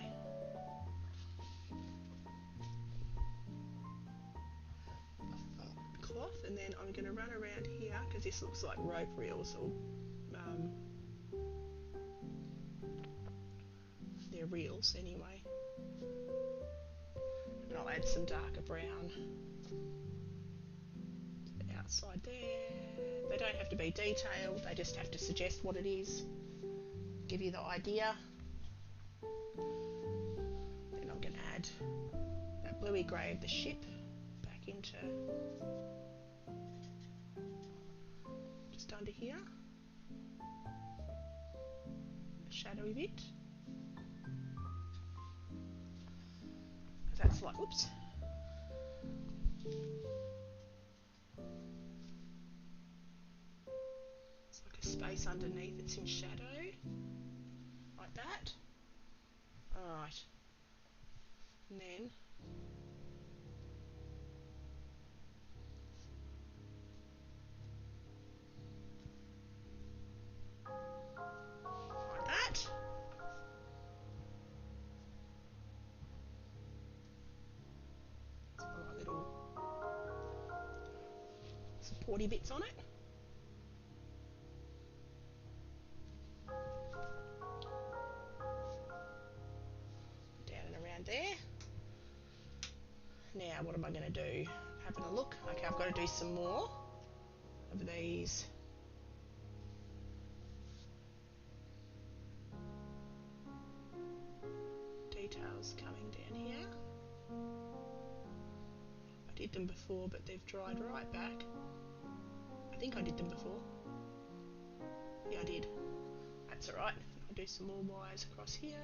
cloth, and then I'm going to run around here because this looks like rope reels, or they're reels anyway. And I'll add some darker brown to the outside there. They don't have to be detailed, they just have to suggest what it is, give you the idea. Then I'm going to add that bluey grey of the ship back into just under here. shadowy bit. That's like, whoops. It's like a space underneath, it's in shadow. Like that. Alright. And then like that. Some like little supporty bits on it. Down and around there. Now what am I going to do? Having a look. Okay, I've got to do some more of these. Details coming down here. I did them before, but they've dried right back. I think I did them before. Yeah, I did. That's alright. I'll do some more wires across here.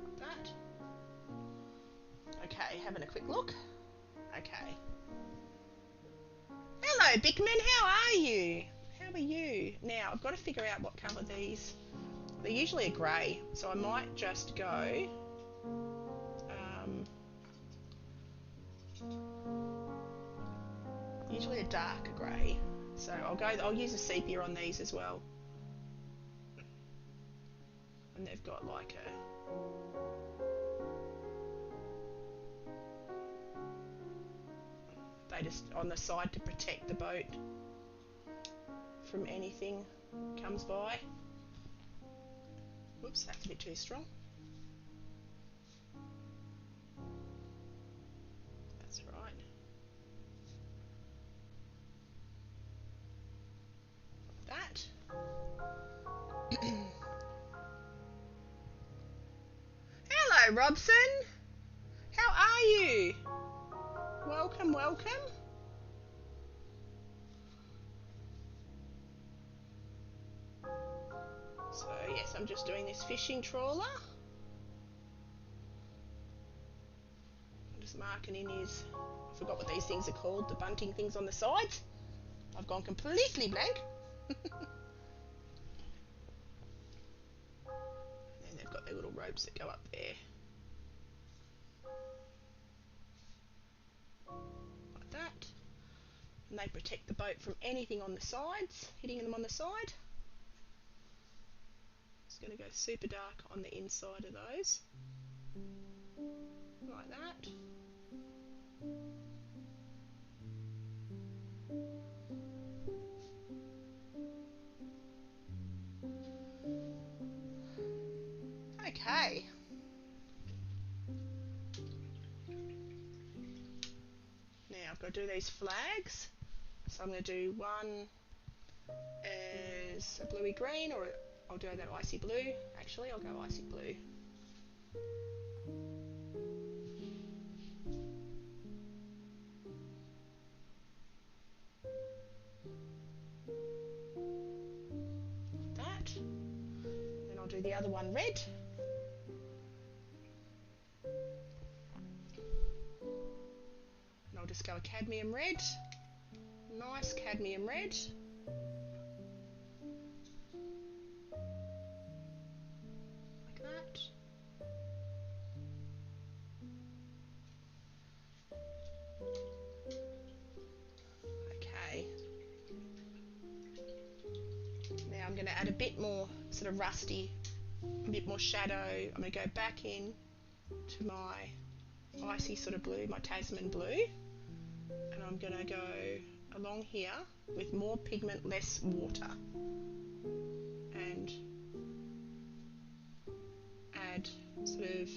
Like that. Okay, having a quick look. Okay. Hello, Bickman, how are you? How are you? Now, I've got to figure out what colour these... They're usually a grey, so I might just go... usually a darker grey. So I'll use a sepia on these as well. And they've got like a... They just on the side to protect the boat from anything comes by. Whoops, that's a bit too strong. That's right. Like that. Hello, Robson. How are you? Welcome, welcome. So yes, I'm just doing this fishing trawler. I'm just marking in his, I forgot what these things are called, the bunting things on the sides. I've gone completely blank. And they've got their little ropes that go up there. Like that. And they protect the boat from anything on the sides, hitting them on the side. Just going to go super dark on the inside of those. Like that. Okay. Now I've got to do these flags. So I'm going to do one as a bluey green, or I'll do that icy blue. Actually, I'll go icy blue. Like that. Then I'll do the other one red. And I'll just go a cadmium red. Nice cadmium red. Like that. Okay. Now I'm going to add a bit more sort of rusty, a bit more shadow. I'm going to go back in to my icy sort of blue, my Tasman blue. And I'm going to go along here with more pigment, less water. And add sort of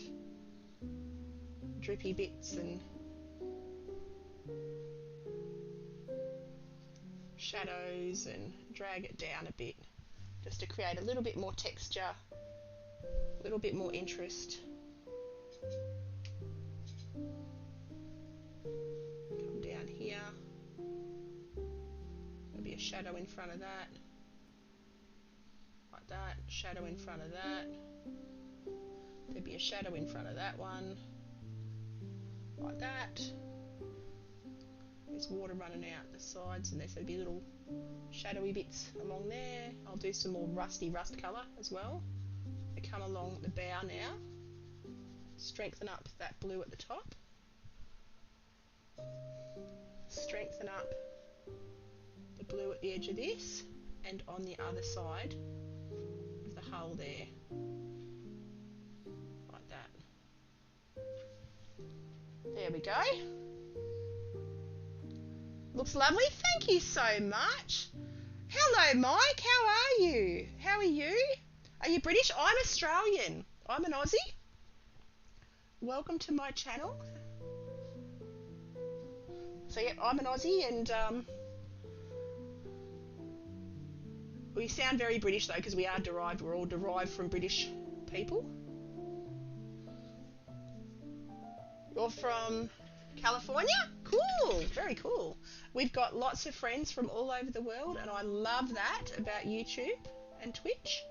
drippy bits and shadows and drag it down a bit just to create a little bit more texture, a little bit more interest. Come down here. shadow in front of that, like that, shadow in front of that. There'd be a shadow in front of that one, like that. There's water running out the sides, and there'd be little shadowy bits along there. I'll do some more rust colour as well. They come along the bow now. Strengthen up that blue at the top. Strengthen up the blue at the edge of this, and on the other side of the hull there, like that. There we go. Looks lovely. Thank you so much. Hello, Mike. How are you? How are you? Are you British? I'm Australian. I'm an Aussie. Welcome to my channel. So, yeah, I'm an Aussie, and we sound very British, though, because we are derived. We're all derived from British people. You're from California? Cool. Very cool. We've got lots of friends from all over the world, and I love that about YouTube and Twitch,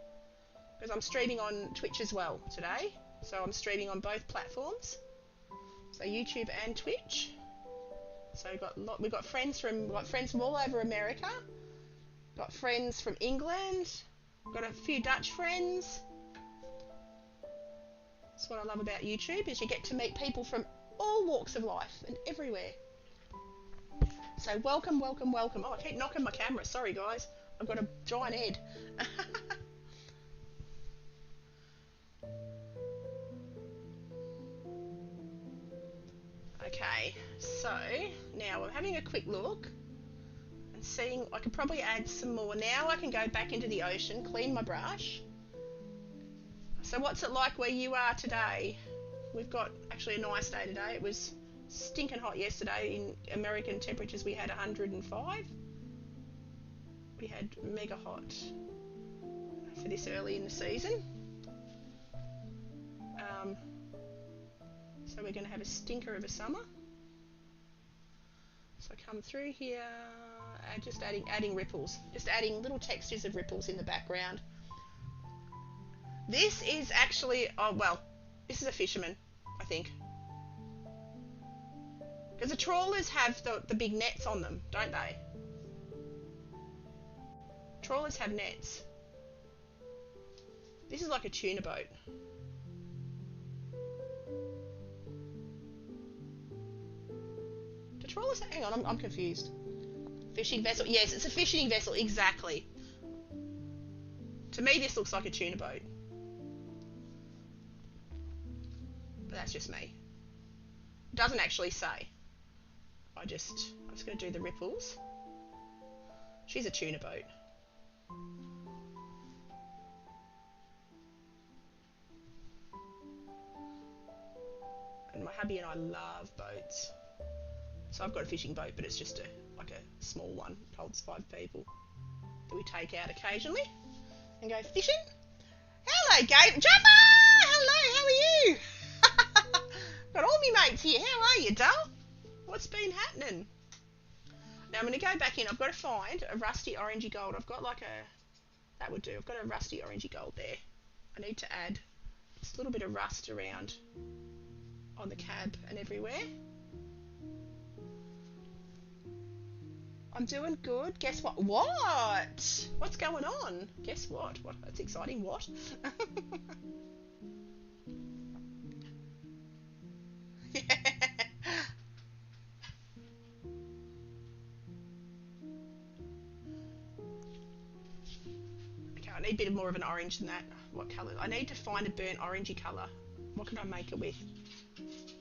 because I'm streaming on Twitch as well today. So I'm streaming on both platforms, so YouTube and Twitch. So we've got friends from all over America. Got friends from England. Got a few Dutch friends. That's what I love about YouTube, is you get to meet people from all walks of life and everywhere. So welcome, welcome, welcome. Oh, I keep knocking my camera. Sorry, guys. I've got a giant head. Okay, so now I'm having a quick look and seeing I could probably add some more. Now I can go back into the ocean, clean my brush. So what's it like where you are today? We've got actually a nice day today. It was stinking hot yesterday. In American temperatures we had 105. We had mega hot for this early in the season. So we're going to have a stinker of a summer. So I come through here, just adding ripples, just adding little textures of ripples in the background. This is actually, oh well, this is a fisherman, I think. Because the trawlers have the big nets on them, don't they? Trawlers have nets. This is like a tuna boat. Do trawlers, hang on, I'm confused. Fishing vessel, yes, it's a fishing vessel, exactly. To me this looks like a tuna boat. But that's just me. It doesn't actually say. I'm just going to do the ripples. She's a tuna boat. And my hubby and I love boats. So I've got a fishing boat, but it's just like a small one. It holds 5 people that we take out occasionally and go fishing. Hello, Gabe. Jumper! Hello, how are you? Got all me mates here. How are you, dull? What's been happening? Now I'm going to go back in. I've got to find a rusty orangey gold. I've got like that would do. I've got a rusty orangey gold there. I need to add just a little bit of rust around on the cab and everywhere. I'm doing good. Guess what? What? What's going on? Guess what? What? That's exciting. What? Yeah. Okay, I need a bit more of an orange than that. What colour? I need to find a burnt orangey colour. What can I make it with?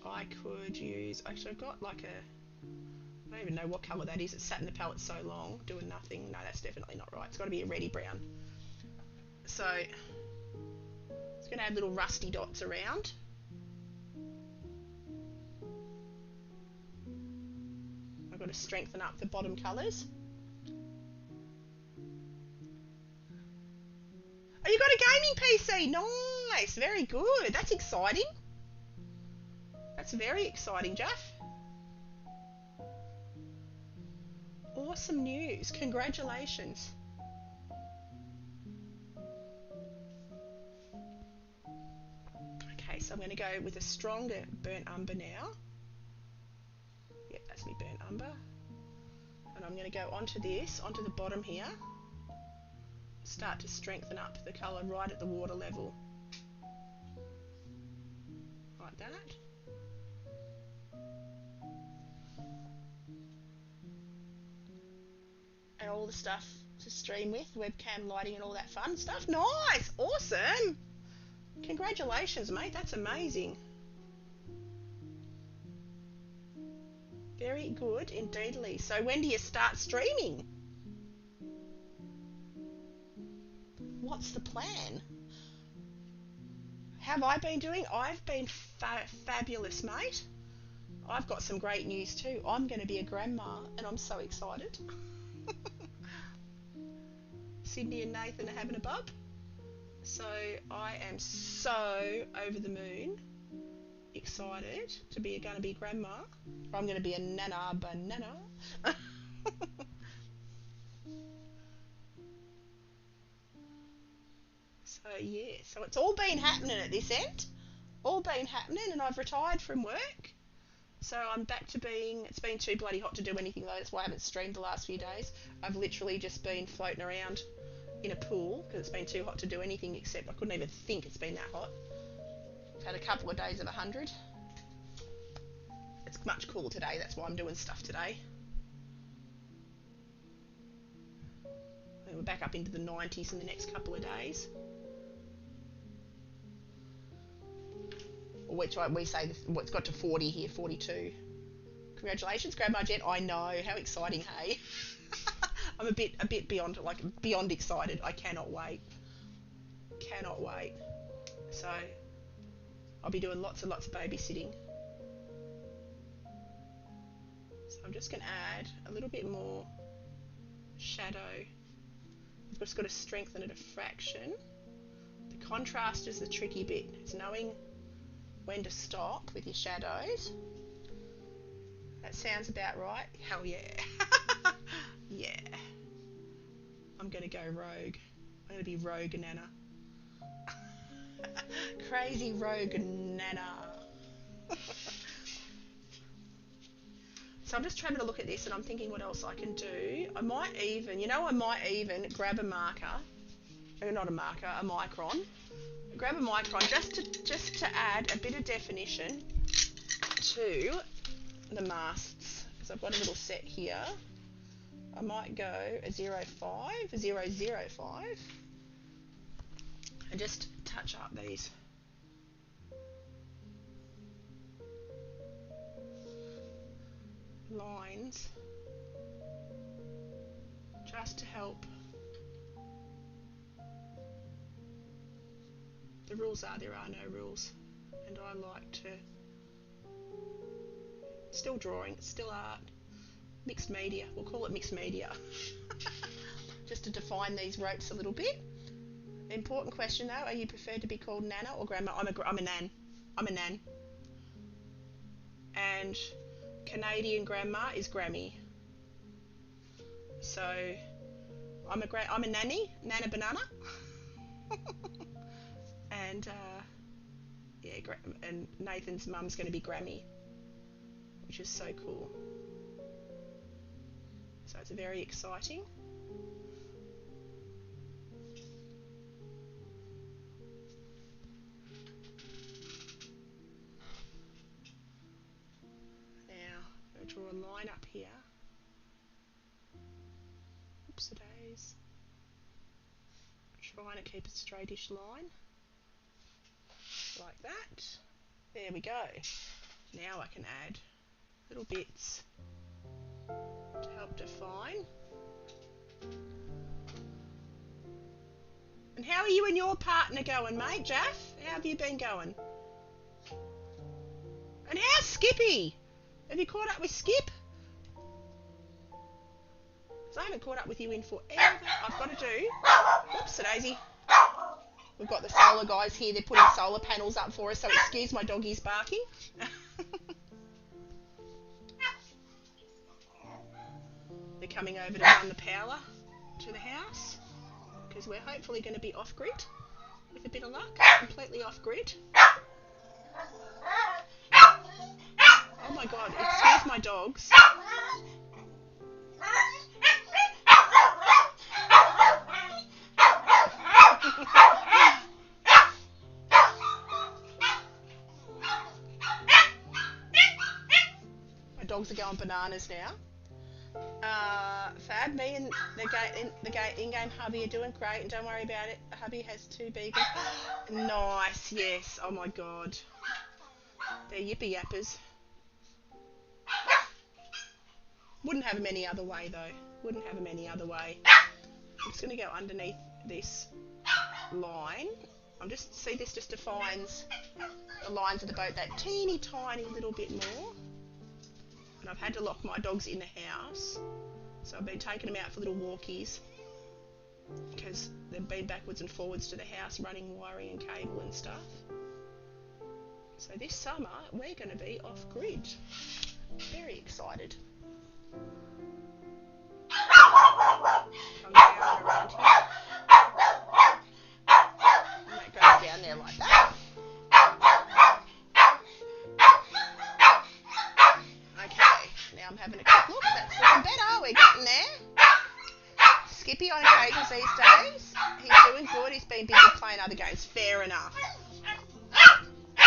I could use... Actually, I've got like I don't even know what colour that is. It's sat in the palette so long, doing nothing. No, that's definitely not right. It's got to be a reddy brown. So, it's going to add little rusty dots around. I've got to strengthen up the bottom colours. Oh, you got a gaming PC! Nice! Very good. That's exciting. That's very exciting, Jeff. Awesome news. Congratulations. Okay, so I'm going to go with a stronger burnt umber now. Yeah, that's me burnt umber. And I'm going to go onto this, onto the bottom here. Start to strengthen up the colour right at the water level. Like that. And all the stuff to stream with, webcam lighting and all that fun stuff. Nice! Awesome! Congratulations, mate. That's amazing. Very good indeedly. So when do you start streaming? What's the plan? How have I been doing? I've been fabulous, mate. I've got some great news too. I'm going to be a grandma and I'm so excited. Sydney and Nathan are having a bub. So I am so over the moon excited to be going to be grandma. I'm going to be a nana banana. So yeah, so it's all been happening at this end. All been happening, and I've retired from work. So I'm back to being, it's been too bloody hot to do anything though, that's why I haven't streamed the last few days. I've literally just been floating around in a pool because it's been too hot to do anything except I couldn't even think it's been that hot. I've had a couple of days of 100. It's much cooler today, that's why I'm doing stuff today. And we're back up into the 90s in the next couple of days. Which we say, well, it's got to 40 here, 42. Congratulations, Grandma Jet. I know, how exciting, hey? I'm a bit beyond excited. I cannot wait. Cannot wait. So I'll be doing lots and lots of babysitting. So I'm just going to add a little bit more shadow. I've just got to strengthen it a fraction. The contrast is the tricky bit. It's knowing when to stop with your shadows. That sounds about right. Hell yeah. Yeah. I'm going to go rogue. I'm going to be rogue nana. Crazy rogue nana. So I'm just trying to look at this and I'm thinking what else I can do. I might even grab a marker. Not a marker, a micron. Grab a micron just to add a bit of definition to the masts, because I've got a little set here. I might go a 0.5 and just touch up these lines just to help. The rules are there are no rules, and I like to, still drawing, it's still art, mixed media, we'll call it mixed media. Just to define these ropes a little bit. Important question though, are you preferred to be called Nana or Grandma? I'm a nan. I'm a nan. And Canadian Grandma is Grammy. So I'm a nanny, Nana Banana. And yeah, and Nathan's mum's going to be Grammy, which is so cool. So it's very exciting. Now I'm going to draw a line up here. Oops-a-days. Trying to keep a straightish line. Like that. There we go. Now I can add little bits to help define. And how are you and your partner going, mate, Jaff? How have you been going? And how's Skippy? Have you caught up with Skip? Because I haven't caught up with you in forever. I've got to do. Oops, Daisy. We've got the solar guys here. They're putting solar panels up for us, so excuse my doggies barking. The coming over to run the power to the house because we're hopefully going to be off grid with a bit of luck, completely off grid. Oh my god, excuse my dogs. My dogs are going bananas now. Fab, me and the in-game hubby are doing great, and don't worry about it. Hubby has 2 beagles. Nice, yes. Oh my god. They're yippy yappers. Wouldn't have them any other way though. Wouldn't have them any other way. I'm just going to go underneath this line. See, this just defines the lines of the boat that teeny tiny little bit more. And I've had to lock my dogs in the house, so I've been taking them out for little walkies because they've been backwards and forwards to the house running wiring and cable and stuff. So this summer we're going to be off grid. Very excited. Come down around here. And that goes down there like that. Okay, now I'm having a quick look. That's looking better. We're getting there. Skippy on cages these days. He's doing good. He's been busy playing other games. Fair enough.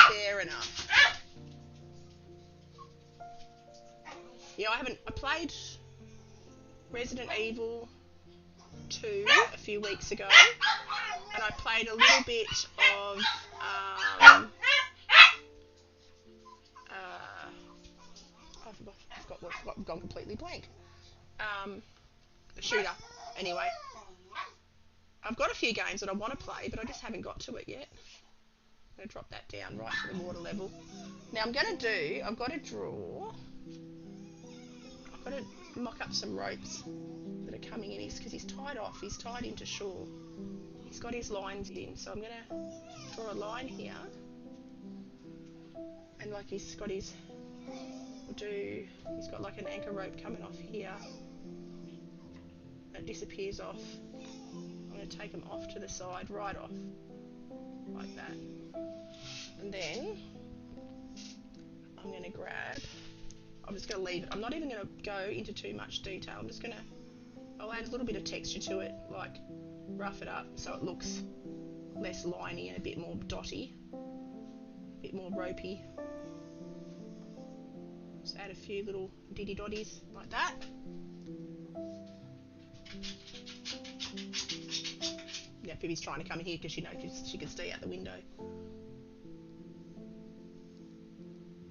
Fair enough. Yeah, I played Resident Evil 2 a few weeks ago, and I played a little bit of I've gone completely blank. The shooter. Anyway, I've got a few games that I want to play, but I just haven't got to it yet. I'm going to drop that down right to the water level. Now I've got to mock up some ropes that are coming in because he's tied off. He's tied into shore. He's got his lines in, so I'm going to draw a line here, and like he's got like an anchor rope coming off here. That disappears off. I'm going to take him off to the side, right off, like that, and then I'm going to grab. I'm just going to leave it. I'm not even going to go into too much detail. I'll add a little bit of texture to it, like rough it up so it looks less liney and a bit more dotty, a bit more ropey. Just add a few little diddy dotties like that. Yeah, Phoebe's trying to come in here because she knows she can see out the window.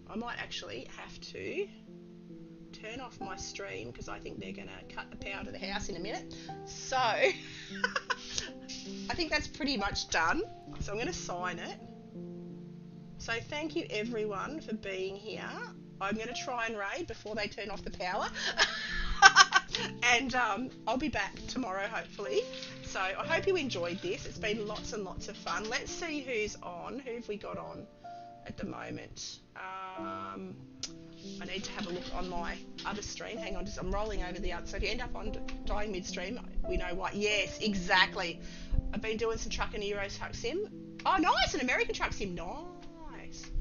I might actually have to turn off my stream because I think they're going to cut the power to the house in a minute. So, I think that's pretty much done. So I'm going to sign it. So thank you everyone for being here. I'm going to try and raid before they turn off the power. And I'll be back tomorrow hopefully. So I hope you enjoyed this. It's been lots and lots of fun. Let's see who's on. Who have we got on at the moment? I need to have a look on my other stream. Hang on, I'm rolling over the other. So if you end up on dying midstream, we know why. Yes, exactly. I've been doing some truck and Euro truck sim. Oh, nice, an American truck sim. Nice.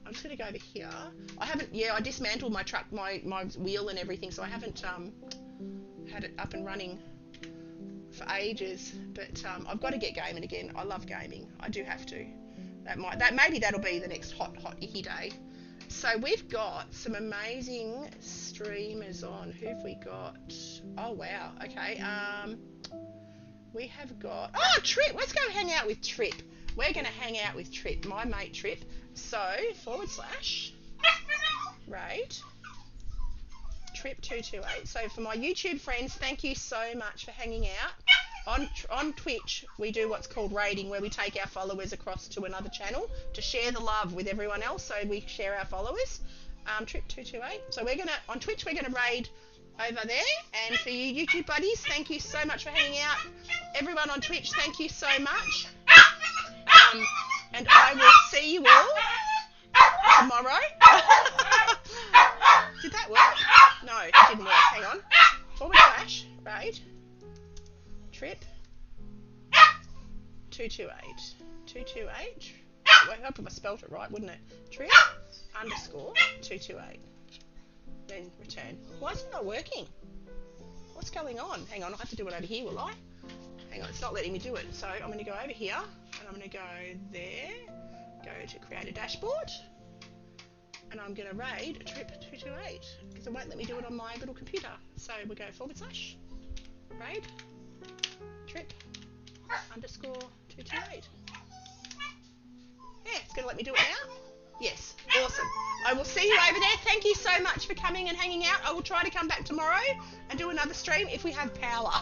I'm just going to go over here. I dismantled my truck, my wheel and everything, so I haven't had it up and running for ages. But I've got to get gaming again. I love gaming. I do have to. Maybe that'll be the next hot icky day. So we've got some amazing streamers on. Who have we got? Oh wow. Okay. We have got Trip. Let's go hang out with Trip. We're going to hang out with Trip, my mate Trip. So / raid Trip228. So for my YouTube friends, thank you so much for hanging out. On Twitch, we do what's called raiding, where we take our followers across to another channel to share the love with everyone else. So we share our followers. Trip228. So on Twitch, we're gonna raid over there. And for you YouTube buddies, thank you so much for hanging out. Everyone on Twitch, thank you so much. And I will see you all tomorrow. Did that work? No, it didn't work. Hang on. forward slash, raid, trip, 228. 228. I hope I spelled it right, wouldn't it? Trip, underscore, 228. Then return. Why is it not working? What's going on? Hang on, I'll have to do it over here, will I? Hang on, it's not letting me do it. So I'm going to go over here, and I'm going to go there, go to create a dashboard, and I'm going to raid a trip 228, because it won't let me do it on my little computer. So we'll go forward slash, raid, trip, underscore, 228. Yeah, it's going to let me do it now. Yes, awesome. I will see you over there. Thank you so much for coming and hanging out. I will try to come back tomorrow and do another stream if we have power.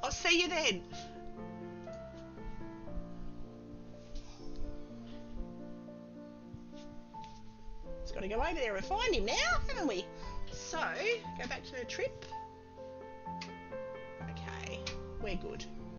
I'll see you then. It's got to go over there and find him now, haven't we? So, go back to the trip. Okay, we're good.